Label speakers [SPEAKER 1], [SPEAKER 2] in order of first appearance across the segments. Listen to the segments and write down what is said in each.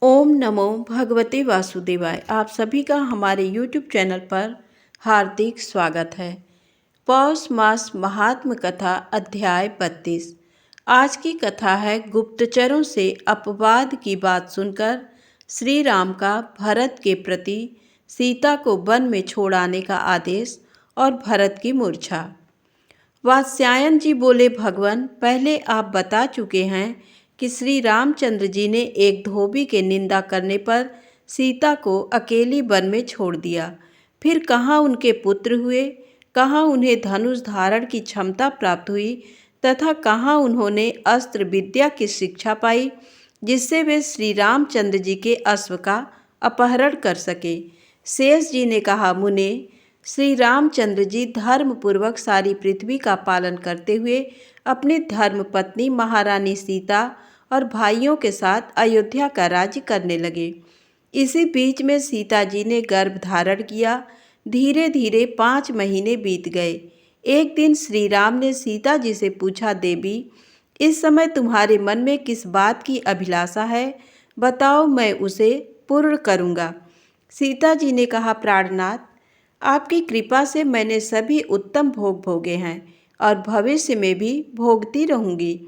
[SPEAKER 1] ओम नमो भगवते वासुदेवाय। आप सभी का हमारे YouTube चैनल पर हार्दिक स्वागत है। पौष मास महात्म कथा अध्याय 32। आज की कथा है गुप्तचरों से अपवाद की बात सुनकर श्री राम का भरत के प्रति सीता को वन में छोड़ आने का आदेश और भरत की मूर्छा। वात्स्यायन जी बोले, भगवान पहले आप बता चुके हैं कि श्री रामचंद्र जी ने एक धोबी के निंदा करने पर सीता को अकेली वन में छोड़ दिया। फिर कहाँ उनके पुत्र हुए, कहाँ उन्हें धनुष धारण की क्षमता प्राप्त हुई तथा कहाँ उन्होंने अस्त्र विद्या की शिक्षा पाई जिससे वे श्री रामचंद्र जी के अश्व का अपहरण कर सके। शेष जी ने कहा, मुने, श्री रामचंद्र जी धर्म पूर्वक सारी पृथ्वी का पालन करते हुए अपनी धर्म पत्नी महारानी सीता और भाइयों के साथ अयोध्या का राज्य करने लगे। इसी बीच में सीता जी ने गर्भ धारण किया। धीरे धीरे 5 महीने बीत गए। एक दिन श्री राम ने सीता जी से पूछा, देवी, इस समय तुम्हारे मन में किस बात की अभिलाषा है? बताओ, मैं उसे पूर्ण करूँगा। सीता जी ने कहा, प्राणनाथ, आपकी कृपा से मैंने सभी उत्तम भोग भोगे हैं और भविष्य में भी भोगती रहूँगी।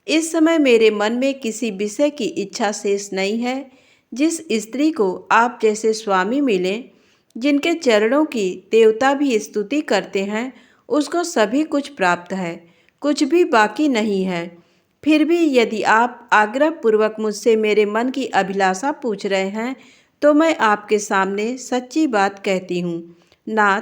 [SPEAKER 1] इस समय मेरे मन में किसी विषय की इच्छा शेष नहीं है। जिस स्त्री को आप जैसे स्वामी मिलें, जिनके चरणों की देवता भी स्तुति करते हैं, उसको सभी कुछ प्राप्त है, कुछ भी बाकी नहीं है। फिर भी यदि आप आग्रहपूर्वक मुझसे मेरे मन की अभिलाषा पूछ रहे हैं तो मैं आपके सामने सच्ची बात कहती हूँ। नाथ,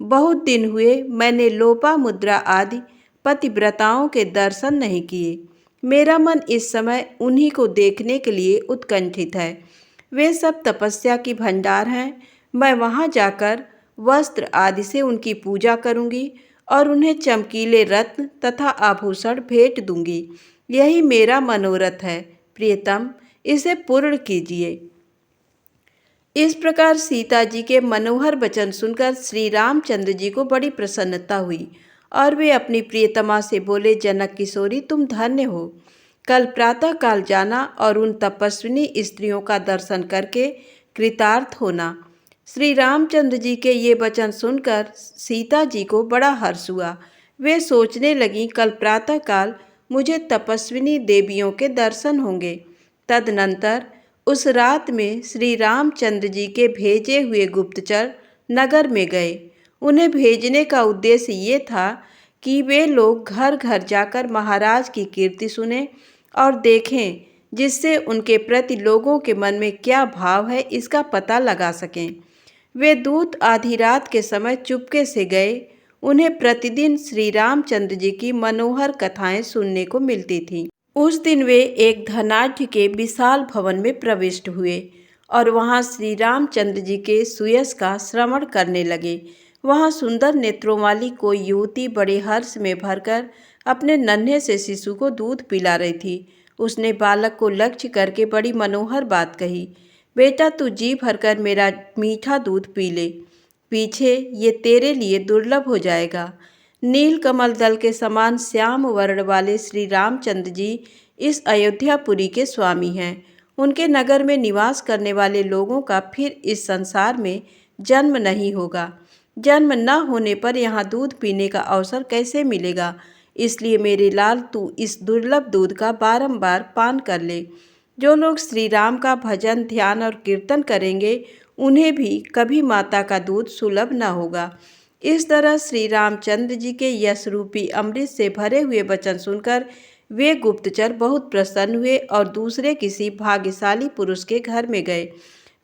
[SPEAKER 1] बहुत दिन हुए मैंने लोपा मुद्रा आदि पतिव्रताओं के दर्शन नहीं किए। मेरा मन इस समय उन्हीं को देखने के लिए उत्कंठित है। वे सब तपस्या की भंडार हैं। मैं वहाँ जाकर वस्त्र आदि से उनकी पूजा करूँगी और उन्हें चमकीले रत्न तथा आभूषण भेंट दूंगी। यही मेरा मनोरथ है। प्रियतम, इसे पूर्ण कीजिए। इस प्रकार सीता जी के मनोहर वचन सुनकर श्री रामचंद्र जी को बड़ी प्रसन्नता हुई और वे अपनी प्रियतमा से बोले, जनक किशोरी, तुम धन्य हो। कल प्रातः काल जाना और उन तपस्विनी स्त्रियों का दर्शन करके कृतार्थ होना। श्री रामचंद्र जी के ये वचन सुनकर सीता जी को बड़ा हर्ष हुआ। वे सोचने लगीं, कल प्रातः काल मुझे तपस्विनी देवियों के दर्शन होंगे। तदनंतर उस रात में श्री रामचंद्र जी के भेजे हुए गुप्तचर नगर में गए। उन्हें भेजने का उद्देश्य ये था कि वे लोग घर घर जाकर महाराज की कीर्ति सुने और देखें, जिससे उनके प्रति लोगों के मन में क्या भाव है इसका पता लगा सकें। वे दूत आधी रात के समय चुपके से गए। उन्हें प्रतिदिन श्री रामचंद्र जी की मनोहर कथाएं सुनने को मिलती थीं। उस दिन वे एक धनाढ्य के विशाल भवन में प्रविष्ट हुए और वहां श्री रामचंद्र जी के सुयश का श्रवण करने लगे। वहां सुंदर नेत्रों वाली कोई युवती बड़े हर्ष में भरकर अपने नन्हे से शिशु को दूध पिला रही थी। उसने बालक को लक्ष्य करके बड़ी मनोहर बात कही, बेटा, तू जी भरकर मेरा मीठा दूध पी ले। पीछे ये तेरे लिए दुर्लभ हो जाएगा। नील कमल दल के समान श्याम वर्ण वाले श्री रामचंद्र जी इस अयोध्यापुरी के स्वामी हैं। उनके नगर में निवास करने वाले लोगों का फिर इस संसार में जन्म नहीं होगा। जन्म न होने पर यहाँ दूध पीने का अवसर कैसे मिलेगा? इसलिए मेरे लाल, तू इस दुर्लभ दूध का बारंबार पान कर ले। जो लोग श्री राम का भजन, ध्यान और कीर्तन करेंगे, उन्हें भी कभी माता का दूध सुलभ न होगा। इस तरह श्री रामचंद्र जी के यश रूपी अमृत से भरे हुए वचन सुनकर वे गुप्तचर बहुत प्रसन्न हुए और दूसरे किसी भाग्यशाली पुरुष के घर में गए।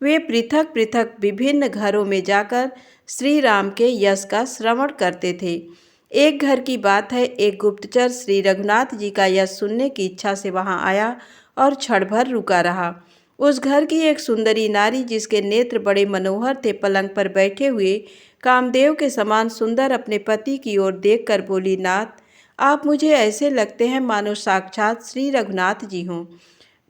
[SPEAKER 1] वे पृथक पृथक विभिन्न घरों में जाकर श्री राम के यश का श्रवण करते थे। एक घर की बात है, एक गुप्तचर श्री रघुनाथ जी का यश सुनने की इच्छा से वहां आया और क्षण भर रुका रहा। उस घर की एक सुंदरी नारी, जिसके नेत्र बड़े मनोहर थे, पलंग पर बैठे हुए कामदेव के समान सुंदर अपने पति की ओर देखकर बोली, नाथ, आप मुझे ऐसे लगते हैं मानो साक्षात श्री रघुनाथ जी हों।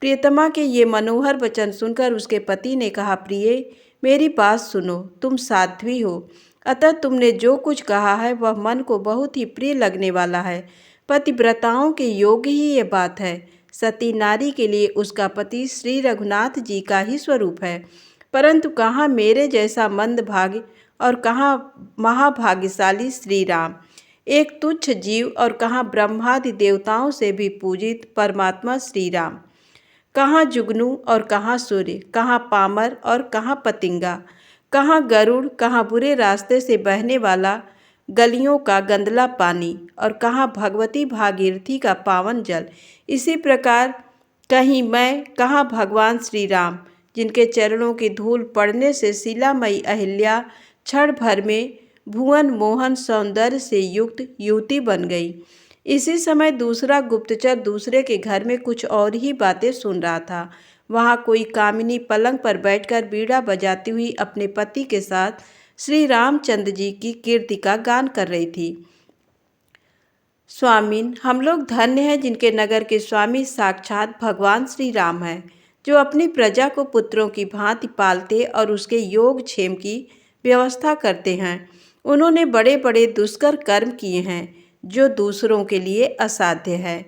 [SPEAKER 1] प्रियतमा के ये मनोहर वचन सुनकर उसके पति ने कहा, प्रिय, मेरी बात सुनो, तुम साध्वी हो, अतः तुमने जो कुछ कहा है वह मन को बहुत ही प्रिय लगने वाला है। पतिव्रताओं के योग्य ही ये बात है। सती नारी के लिए उसका पति श्री रघुनाथ जी का ही स्वरूप है, परंतु कहाँ मेरे जैसा मंदभागी और कहाँ महाभाग्यशाली श्री राम, एक तुच्छ जीव, और कहाँ ब्रह्मादि देवताओं से भी पूजित परमात्मा श्री राम। कहाँ जुगनू और कहाँ सूर्य, कहाँ पामर और कहाँ पतिंगा, कहाँ गरुड़, कहाँ बुरे रास्ते से बहने वाला गलियों का गंदला पानी, और कहाँ भगवती भागीरथी का पावन जल। इसी प्रकार कहीं मैं, कहाँ भगवान श्री राम, जिनके चरणों की धूल पड़ने से शिलामयी अहिल्या क्षण भर में भुवन मोहन सौंदर्य से युक्त युवती बन गई। इसी समय दूसरा गुप्तचर दूसरे के घर में कुछ और ही बातें सुन रहा था। वहाँ कोई कामिनी पलंग पर बैठकर बीड़ा बजाती हुई अपने पति के साथ श्री रामचंद्र जी की कीर्ति का गान कर रही थी। स्वामीन, हम लोग धन्य हैं जिनके नगर के स्वामी साक्षात भगवान श्री राम हैं, जो अपनी प्रजा को पुत्रों की भांति पालते और उसके योग क्षेम की व्यवस्था करते हैं। उन्होंने बड़े बड़े दुष्कर कर्म किए हैं जो दूसरों के लिए असाध्य है।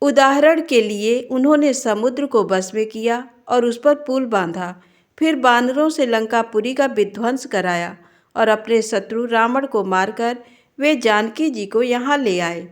[SPEAKER 1] उदाहरण के लिए उन्होंने समुद्र को वश में किया और उस पर पुल बांधा, फिर बानरों से लंकापुरी का विध्वंस कराया और अपने शत्रु रावण को मारकर वे जानकी जी को यहाँ ले आए।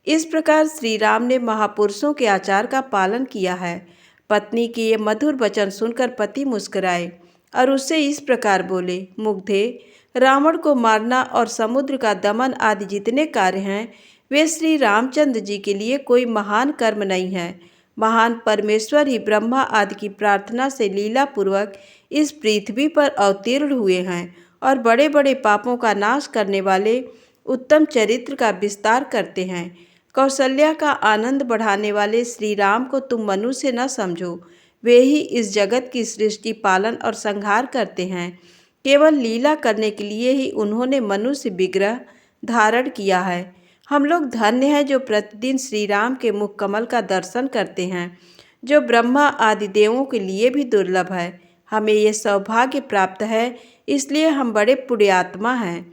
[SPEAKER 1] इस प्रकार श्री राम ने महापुरुषों के आचार का पालन किया है। पत्नी के ये मधुर वचन सुनकर पति मुस्कुराए और उससे इस प्रकार बोले, मुग्धे, रावण को मारना और समुद्र का दमन आदि जितने कार्य हैं वे श्री रामचंद्र जी के लिए कोई महान कर्म नहीं है। महान परमेश्वर ही ब्रह्मा आदि की प्रार्थना से लीला पूर्वक इस पृथ्वी पर अवतीर्ण हुए हैं और बड़े बड़े पापों का नाश करने वाले उत्तम चरित्र का विस्तार करते हैं। कौशल्या का आनंद बढ़ाने वाले श्री राम को तुम मनुष्य न समझो, वे ही इस जगत की सृष्टि, पालन और संहार करते हैं। केवल लीला करने के लिए ही उन्होंने मनुष्य विग्रह धारण किया है। हम लोग धन्य हैं जो प्रतिदिन श्री राम के मुख कमल का दर्शन करते हैं, जो ब्रह्मा आदि देवों के लिए भी दुर्लभ है। हमें ये सौभाग्य प्राप्त है, इसलिए हम बड़े पुण्यात्मा हैं।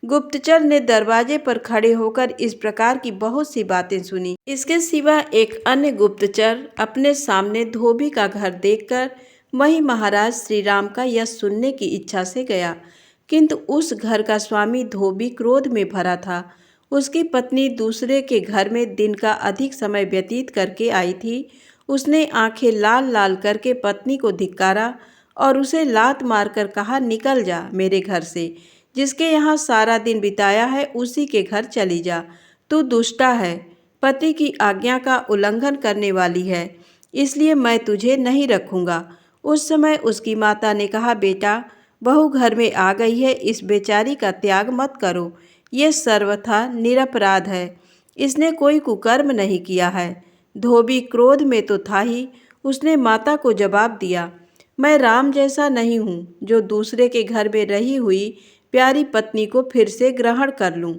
[SPEAKER 1] गुप्तचर ने दरवाजे पर खड़े होकर इस प्रकार की बहुत सी बातें सुनी। इसके सिवा एक अन्य गुप्तचर अपने सामने धोबी का घर देखकर वहीं महाराज श्री राम का यश सुनने की इच्छा से गया, किंतु उस घर का स्वामी धोबी क्रोध में भरा था। उसकी पत्नी दूसरे के घर में दिन का अधिक समय व्यतीत करके आई थी। उसने आंखें लाल लाल करके पत्नी को धिक्कारा और उसे लात मारकर कहा, निकल जा मेरे घर से, जिसके यहाँ सारा दिन बिताया है उसी के घर चली जा। तू दुष्टा है, पति की आज्ञा का उल्लंघन करने वाली है, इसलिए मैं तुझे नहीं रखूँगा। उस समय उसकी माता ने कहा, बेटा, बहू घर में आ गई है, इस बेचारी का त्याग मत करो, ये सर्वथा निरपराध है, इसने कोई कुकर्म नहीं किया है। धोबी क्रोध में तो था ही, उसने माता को जवाब दिया, मैं राम जैसा नहीं हूँ जो दूसरे के घर में रही हुई प्यारी पत्नी को फिर से ग्रहण कर लूँ।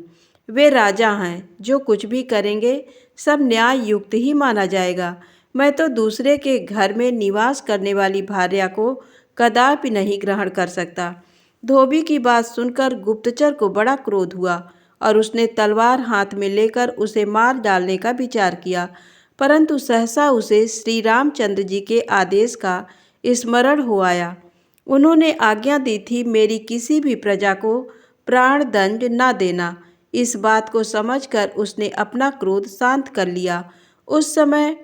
[SPEAKER 1] वे राजा हैं, जो कुछ भी करेंगे सब न्याय युक्त ही माना जाएगा। मैं तो दूसरे के घर में निवास करने वाली भार्या को कदापि नहीं ग्रहण कर सकता। धोबी की बात सुनकर गुप्तचर को बड़ा क्रोध हुआ और उसने तलवार हाथ में लेकर उसे मार डालने का विचार किया, परंतु सहसा उसे श्री रामचंद्र जी के आदेश का स्मरण हो आया। उन्होंने आज्ञा दी थी, मेरी किसी भी प्रजा को प्राण दंड न देना। इस बात को समझकर उसने अपना क्रोध शांत कर लिया। उस समय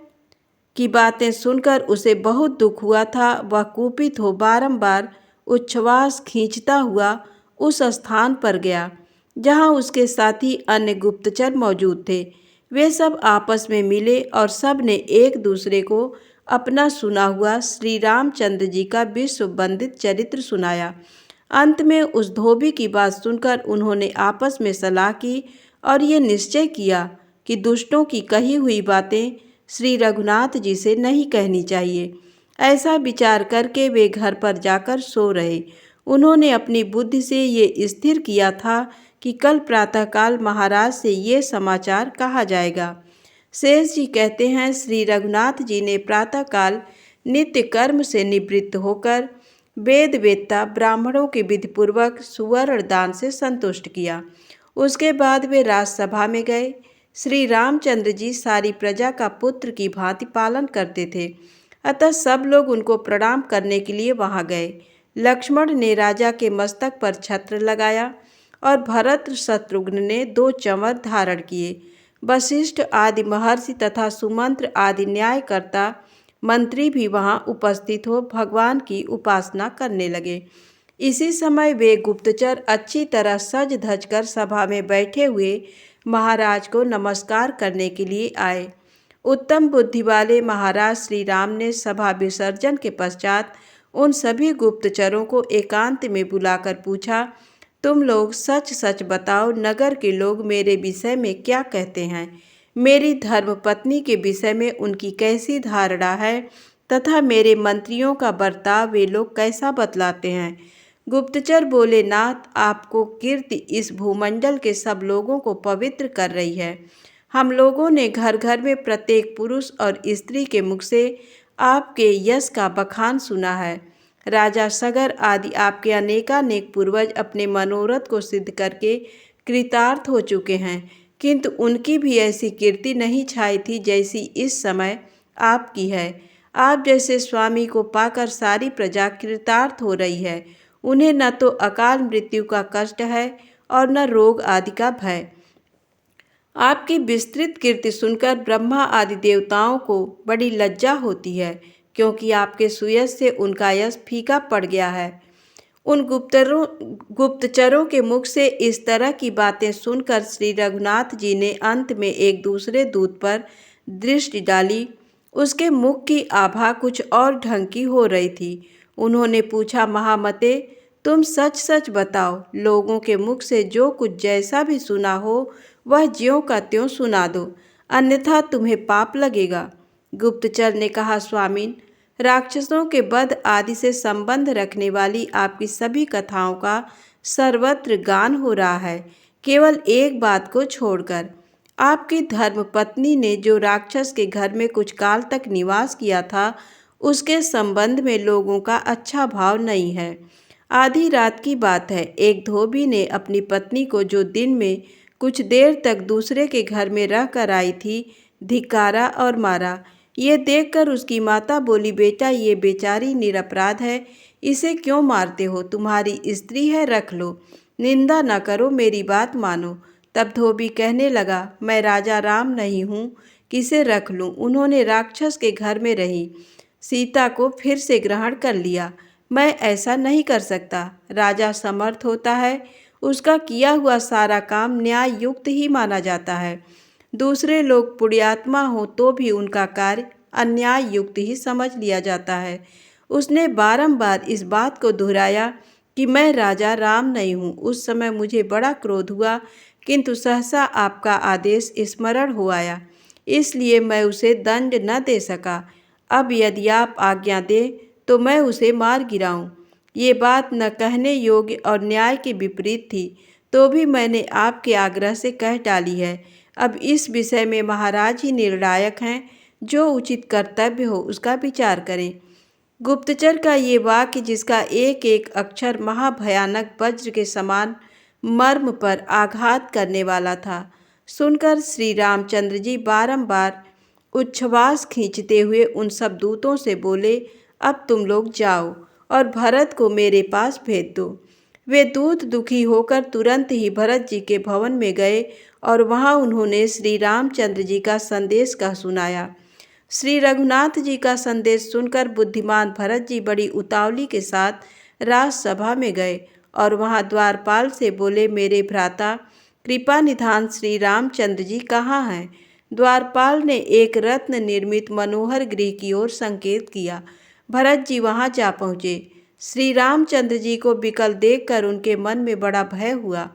[SPEAKER 1] की बातें सुनकर उसे बहुत दुख हुआ था। वह कुपित हो बारंबार उच्छ्वास खींचता हुआ उस स्थान पर गया जहां उसके साथी अन्य गुप्तचर मौजूद थे। वे सब आपस में मिले और सब ने एक दूसरे को अपना सुना हुआ श्री रामचंद्र जी का विश्व वंदित चरित्र सुनाया। अंत में उस धोबी की बात सुनकर उन्होंने आपस में सलाह की और ये निश्चय किया कि दुष्टों की कही हुई बातें श्री रघुनाथ जी से नहीं कहनी चाहिए। ऐसा विचार करके वे घर पर जाकर सो रहे। उन्होंने अपनी बुद्धि से ये स्थिर किया था कि कल प्रातःकाल महाराज से ये समाचार कहा जाएगा। शेष जी कहते हैं, श्री रघुनाथ जी ने प्रातःकाल नित्य कर्म से निवृत्त होकर वेद वेत्ता ब्राह्मणों के विधिपूर्वक सुवर्ण दान से संतुष्ट किया। उसके बाद वे राजसभा में गए। श्री रामचंद्र जी सारी प्रजा का पुत्र की भांति पालन करते थे, अतः सब लोग उनको प्रणाम करने के लिए वहां गए। लक्ष्मण ने राजा के मस्तक पर छत्र लगाया और भरत शत्रुघ्न ने 2 चंवर धारण किए। वशिष्ठ आदि महर्षि तथा सुमंत्र आदि न्यायकर्ता मंत्री भी वहां उपस्थित हो भगवान की उपासना करने लगे। इसी समय वे गुप्तचर अच्छी तरह सज धज कर सभा में बैठे हुए महाराज को नमस्कार करने के लिए आए। उत्तम बुद्धि वाले महाराज श्री राम ने सभा विसर्जन के पश्चात उन सभी गुप्तचरों को एकांत में बुलाकर पूछा, तुम लोग सच सच बताओ, नगर के लोग मेरे विषय में क्या कहते हैं? मेरी धर्मपत्नी के विषय में उनकी कैसी धारणा है तथा मेरे मंत्रियों का बर्ताव वे लोग कैसा बतलाते हैं? गुप्तचर बोले, नाथ, आपको कीर्ति इस भूमंडल के सब लोगों को पवित्र कर रही है। हम लोगों ने घर घर में प्रत्येक पुरुष और स्त्री के मुख से आपके यश का बखान सुना है। राजा सगर आदि आपके अनेकानेक पूर्वज अपने मनोरथ को सिद्ध करके कृतार्थ हो चुके हैं, किंतु उनकी भी ऐसी कीर्ति नहीं छाई थी जैसी इस समय आपकी है। आप जैसे स्वामी को पाकर सारी प्रजा कृतार्थ हो रही है। उन्हें न तो अकाल मृत्यु का कष्ट है और न रोग आदि का भय। आपकी विस्तृत कीर्ति सुनकर ब्रह्मा आदि देवताओं को बड़ी लज्जा होती है, क्योंकि आपके सुयश से उनका यश फीका पड़ गया है। उन गुप्तचरों के मुख से इस तरह की बातें सुनकर श्री रघुनाथ जी ने अंत में एक दूसरे दूत पर दृष्टि डाली। उसके मुख की आभा कुछ और ढंग की हो रही थी। उन्होंने पूछा, महामते, तुम सच सच बताओ, लोगों के मुख से जो कुछ जैसा भी सुना हो वह ज्यों का त्यों सुना दो, अन्यथा तुम्हें पाप लगेगा। गुप्तचर ने कहा, स्वामीन, राक्षसों के वध आदि से संबंध रखने वाली आपकी सभी कथाओं का सर्वत्र गान हो रहा है, केवल एक बात को छोड़कर। आपकी धर्मपत्नी ने जो राक्षस के घर में कुछ काल तक निवास किया था, उसके संबंध में लोगों का अच्छा भाव नहीं है। आधी रात की बात है, एक धोबी ने अपनी पत्नी को, जो दिन में कुछ देर तक दूसरे के घर में रह कर आई थी, धिक्कारा और मारा। ये देखकर उसकी माता बोली, बेटा, ये बेचारी निरपराध है, इसे क्यों मारते हो? तुम्हारी स्त्री है, रख लो, निंदा न करो, मेरी बात मानो। तब धोबी कहने लगा, मैं राजा राम नहीं हूँ, किसे रख लूँ? उन्होंने राक्षस के घर में रही सीता को फिर से ग्रहण कर लिया। मैं ऐसा नहीं कर सकता। राजा समर्थ होता है, उसका किया हुआ सारा काम न्याय युक्त ही माना जाता है। दूसरे लोग पुण्यात्मा हो तो भी उनका कार्य अन्याय युक्त ही समझ लिया जाता है। उसने बारंबार इस बात को दोहराया कि मैं राजा राम नहीं हूँ। उस समय मुझे बड़ा क्रोध हुआ, किंतु सहसा आपका आदेश स्मरण हो आया, इसलिए मैं उसे दंड न दे सका। अब यदि आप आज्ञा दे तो मैं उसे मार गिराऊं। ये बात न कहने योग्य और न्याय के विपरीत थी, तो भी मैंने आपके आग्रह से कह डाली है। अब इस विषय में महाराज ही निर्णायक हैं, जो उचित कर्तव्य हो उसका विचार करें। गुप्तचर का ये वाक्य, जिसका एक एक अक्षर महाभयानक वज्र के समान मर्म पर आघात करने वाला था, सुनकर श्री रामचंद्र जी बारंबार उच्छ्वास खींचते हुए उन सब दूतों से बोले, अब तुम लोग जाओ और भरत को मेरे पास भेज दो। वे दूत दुखी होकर तुरंत ही भरत जी के भवन में गए और वहां उन्होंने श्री रामचंद्र जी का संदेश कह सुनाया। श्री रघुनाथ जी का संदेश सुनकर बुद्धिमान भरत जी बड़ी उतावली के साथ राजसभा में गए और वहां द्वारपाल से बोले, मेरे भ्राता कृपा निधान श्री रामचंद्र जी कहाँ हैं? द्वारपाल ने एक रत्न निर्मित मनोहर गृह की ओर संकेत किया। भरत जी वहां जा पहुँचे। श्री रामचंद्र जी को विकल देखकर उनके मन में बड़ा भय हुआ।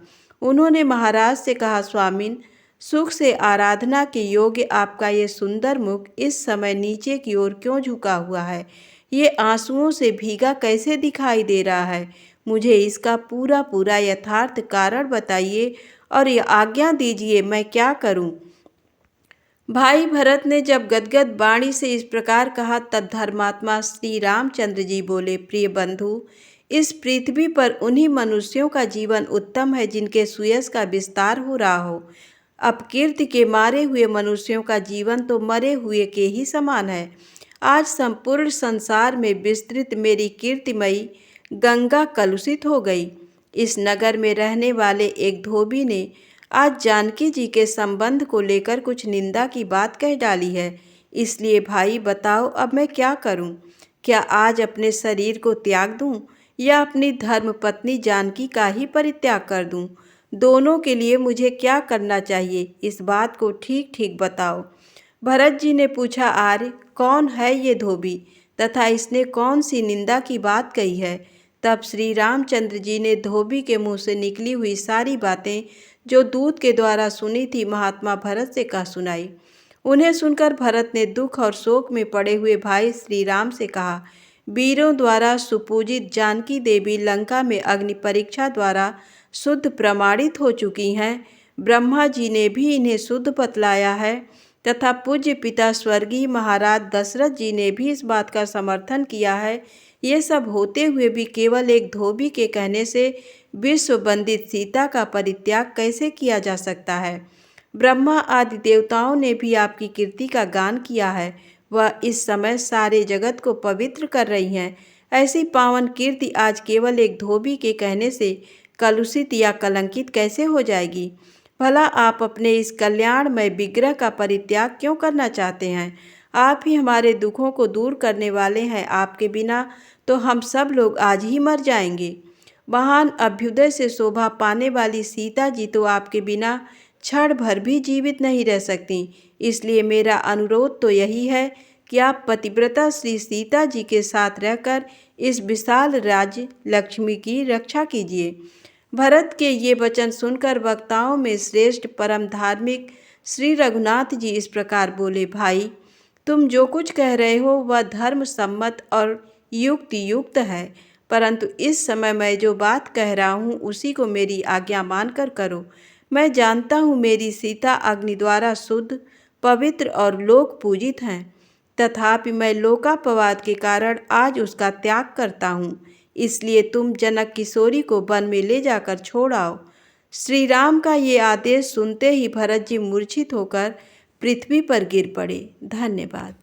[SPEAKER 1] उन्होंने महाराज से कहा, स्वामीन, सुख से आराधना के योग्य आपका ये सुंदर मुख इस समय नीचे की ओर क्यों झुका हुआ है? ये आंसुओं से भीगा कैसे दिखाई दे रहा है? मुझे इसका पूरा पूरा यथार्थ कारण बताइए और ये आज्ञा दीजिए, मैं क्या करूं? भाई भरत ने जब गदगद वाणी से इस प्रकार कहा, तब धर्मात्मा श्री रामचंद्र जी बोले, प्रिय बंधु, इस पृथ्वी पर उन्हीं मनुष्यों का जीवन उत्तम है जिनके सुयश का विस्तार हो रहा हो। अपकीर्ति के मारे हुए मनुष्यों का जीवन तो मरे हुए के ही समान है। आज संपूर्ण संसार में विस्तृत मेरी कीर्तिमयी गंगा कलुषित हो गई। इस नगर में रहने वाले एक धोबी ने आज जानकी जी के संबंध को लेकर कुछ निंदा की बात कह डाली है। इसलिए भाई बताओ, अब मैं क्या करूं? क्या आज अपने शरीर को त्याग दूं या अपनी धर्म पत्नी जानकी का ही परित्याग कर दूं? दोनों के लिए मुझे क्या करना चाहिए, इस बात को ठीक ठीक बताओ। भरत जी ने पूछा, आर्य, कौन है ये धोबी तथा इसने कौन सी निंदा की बात कही है? तब श्री रामचंद्र जी ने धोबी के मुंह से निकली हुई सारी बातें जो दूत के द्वारा सुनी थी महात्मा भरत से कह सुनाई। उन्हें सुनकर भरत ने दुख और शोक में पड़े हुए भाई श्री राम से कहा, वीरों द्वारा सुपूजित जानकी देवी लंका में अग्नि परीक्षा द्वारा शुद्ध प्रमाणित हो चुकी हैं। ब्रह्मा जी ने भी इन्हें शुद्ध बतलाया है तथा पूज्य पिता स्वर्गीय महाराज दशरथ जी ने भी इस बात का समर्थन किया है। ये सब होते हुए भी केवल एक धोबी के कहने से विश्व वंदित सीता का परित्याग कैसे किया जा सकता है? ब्रह्मा आदि देवताओं ने भी आपकी कीर्ति का गान किया है। वह इस समय सारे जगत को पवित्र कर रही हैं। ऐसी पावन कीर्ति आज केवल एक धोबी के कहने से कलुषित या कलंकित कैसे हो जाएगी? भला आप अपने इस कल्याणमय विग्रह का परित्याग क्यों करना चाहते हैं? आप ही हमारे दुखों को दूर करने वाले हैं। आपके बिना तो हम सब लोग आज ही मर जाएंगे। महान अभ्युदय से शोभा पाने वाली सीता जी तो आपके बिना क्षण भर भी जीवित नहीं रह सकती। इसलिए मेरा अनुरोध तो यही है कि आप पतिव्रता श्री सीता जी के साथ रहकर इस विशाल राज्य लक्ष्मी की रक्षा कीजिए। भरत के ये वचन सुनकर वक्ताओं में श्रेष्ठ परम धार्मिक श्री रघुनाथ जी इस प्रकार बोले, भाई, तुम जो कुछ कह रहे हो वह धर्म सम्मत और युक्ति युक्त है, परंतु इस समय मैं जो बात कह रहा हूँ उसी को मेरी आज्ञा मानकर करो। मैं जानता हूँ मेरी सीता अग्नि द्वारा शुद्ध, पवित्र और लोक पूजित हैं, तथापि मैं लोकापवाद के कारण आज उसका त्याग करता हूँ। इसलिए तुम जनक किशोरी को वन में ले जाकर छोड़ आओ। श्री राम का ये आदेश सुनते ही भरत जी मूर्छित होकर पृथ्वी पर गिर पड़े। धन्यवाद।